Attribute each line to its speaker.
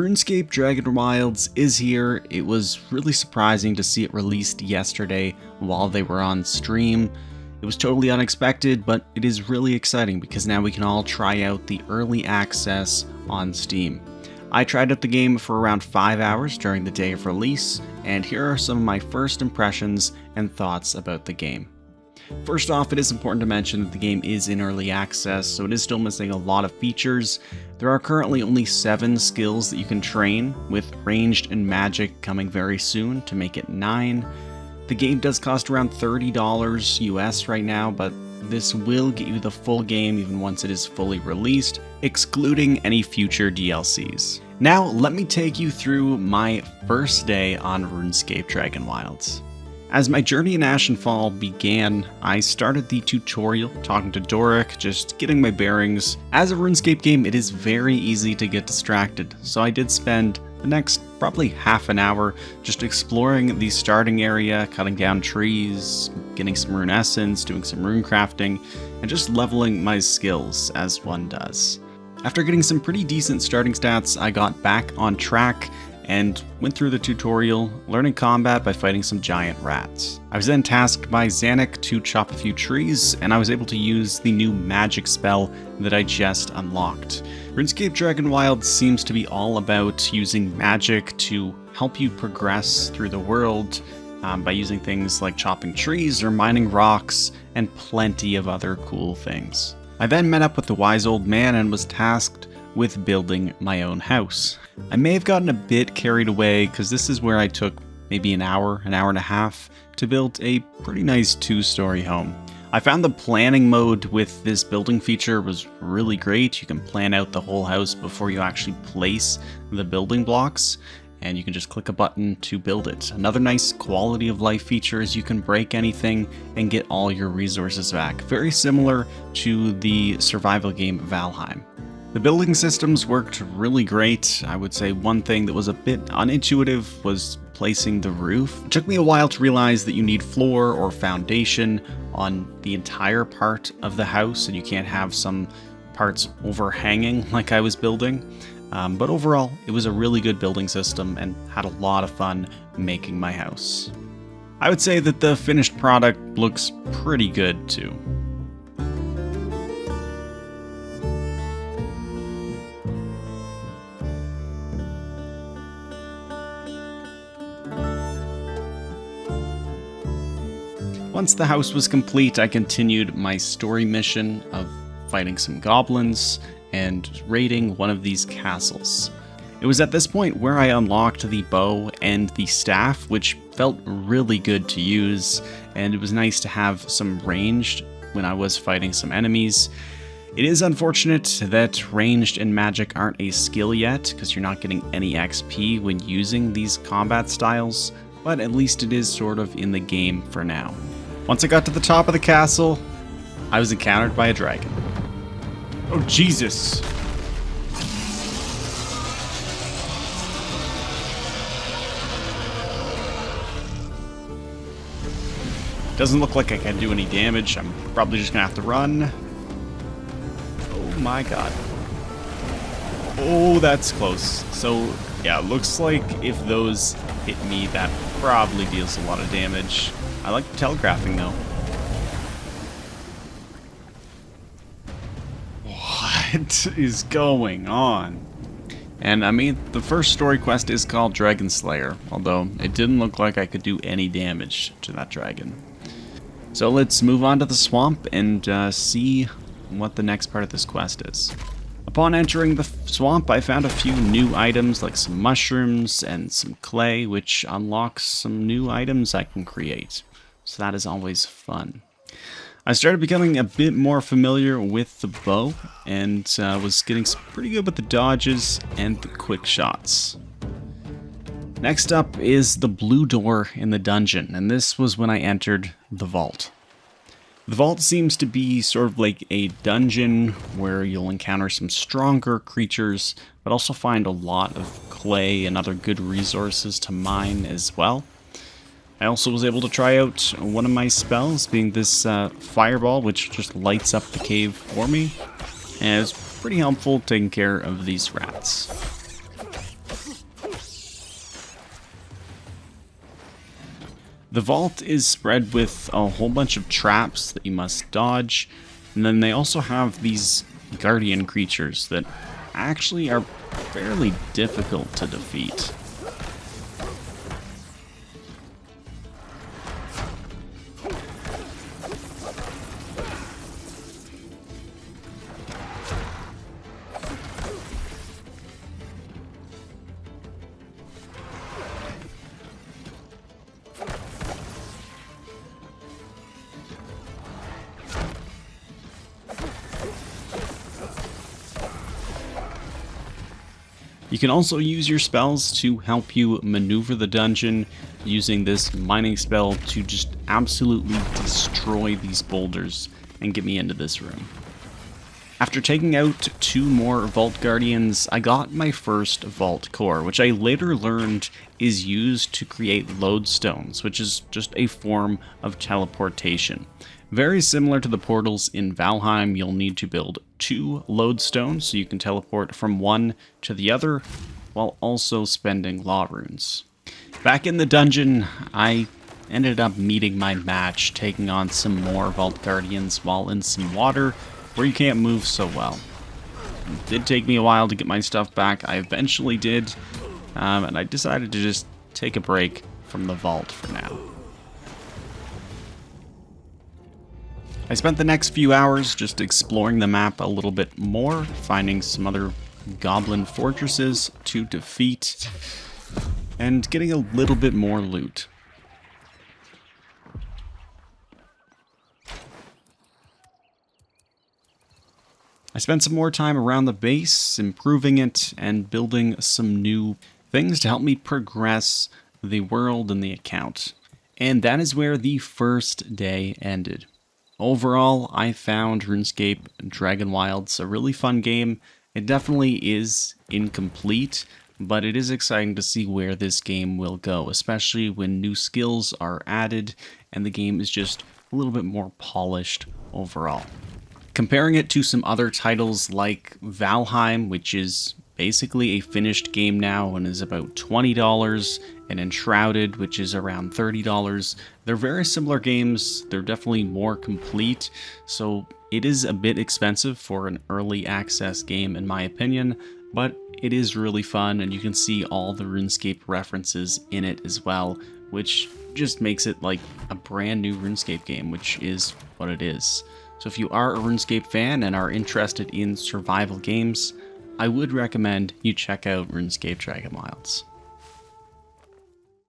Speaker 1: RuneScape Dragonwilds is here. It was really surprising to see it released yesterday while they were on stream. It was totally unexpected, but it is really exciting because now we can all try out the early access on Steam. I tried out the game for around 5 hours during the day of release, and here are some of my first impressions and thoughts about the game. First off, it is important to mention that the game is in early access, so it is still missing a lot of features. There are currently only 7 skills that you can train, with ranged and magic coming very soon to make it 9. The game does cost around $30 US right now, but this will get you the full game even once it is fully released, excluding any future DLCs. Now, let me take you through my first day on RuneScape Dragonwilds. As my journey in Ashenfall began, I started the tutorial talking to Doric, just getting my bearings. As a RuneScape game, it is very easy to get distracted, so I did spend the next probably half an hour just exploring the starting area, cutting down trees, getting some rune essence, doing some rune crafting, and just leveling my skills as one does. After getting some pretty decent starting stats, I got back on track and went through the tutorial, learning combat by fighting some giant rats. I was then tasked by Zanuck to chop a few trees, and I was able to use the new magic spell that I just unlocked. RuneScape Dragonwilds seems to be all about using magic to help you progress through the world by using things like chopping trees or mining rocks and plenty of other cool things. I then met up with the wise old man and was tasked with building my own house. I may have gotten a bit carried away because this is where I took maybe an hour and a half to build a pretty nice 2-story home. I found the planning mode with this building feature was really great. You can plan out the whole house before you actually place the building blocks, and you can just click a button to build it. Another nice quality of life feature is you can break anything and get all your resources back. Very similar to the survival game Valheim. The building systems worked really great. I would say one thing that was a bit unintuitive was placing the roof. It took me a while to realize that you need floor or foundation on the entire part of the house, and you can't have some parts overhanging like I was building. But overall, it was a really good building system and had a lot of fun making my house. I would say that the finished product looks pretty good too. Once the house was complete, I continued my story mission of fighting some goblins and raiding one of these castles. It was at this point where I unlocked the bow and the staff, which felt really good to use, and it was nice to have some ranged when I was fighting some enemies. It is unfortunate that ranged and magic aren't a skill yet, because you're not getting any XP when using these combat styles, but at least it is sort of in the game for now. Once I got to the top of the castle, I was encountered by a dragon. Oh, Jesus! Doesn't look like I can do any damage. I'm probably just gonna have to run. Oh my god. Oh, that's close. So, yeah, it looks like if those hit me, that probably deals a lot of damage. I like telegraphing though. What is going on? And I mean, the first story quest is called Dragon Slayer, although it didn't look like I could do any damage to that dragon. So let's move on to the swamp and see what the next part of this quest is. Upon entering the swamp, I found a few new items like some mushrooms and some clay, which unlocks some new items I can create. So that is always fun. I started becoming a bit more familiar with the bow and was getting pretty good with the dodges and the quick shots. Next up is the blue door in the dungeon, and this was when I entered the vault. The vault seems to be sort of like a dungeon where you'll encounter some stronger creatures, but also find a lot of clay and other good resources to mine as well. I also was able to try out one of my spells, being this fireball, which just lights up the cave for me. And it's pretty helpful taking care of these rats. The vault is spread with a whole bunch of traps that you must dodge, and then they also have these guardian creatures that actually are fairly difficult to defeat. You can also use your spells to help you maneuver the dungeon, using this mining spell to just absolutely destroy these boulders and get me into this room. After taking out 2 more Vault Guardians, I got my first Vault Core, which I later learned is used to create lodestones, which is just a form of teleportation. Very similar to the portals in Valheim, you'll need to build 2 lodestones so you can teleport from one to the other, while also spending law runes. Back in the dungeon, I ended up meeting my match, taking on some more Vault Guardians while in some water where you can't move so well. It did take me a while to get my stuff back. I eventually did, and I decided to just take a break from the vault for now. I spent the next few hours just exploring the map a little bit more, finding some other goblin fortresses to defeat, and getting a little bit more loot. I spent some more time around the base, improving it, and building some new things to help me progress the world and the account. And that is where the first day ended. Overall, I found RuneScape Dragonwilds a really fun game. It definitely is incomplete, but it is exciting to see where this game will go, especially when new skills are added and the game is just a little bit more polished overall. Comparing it to some other titles like Valheim, which is basically a finished game now and is about $20, and Enshrouded, which is around $30. They're very similar games. They're definitely more complete, so it is a bit expensive for an early access game in my opinion, but it is really fun and you can see all the RuneScape references in it as well, which just makes it like a brand new RuneScape game, which is what it is. So if you are a RuneScape fan and are interested in survival games, I would recommend you check out RuneScape Dragonwilds.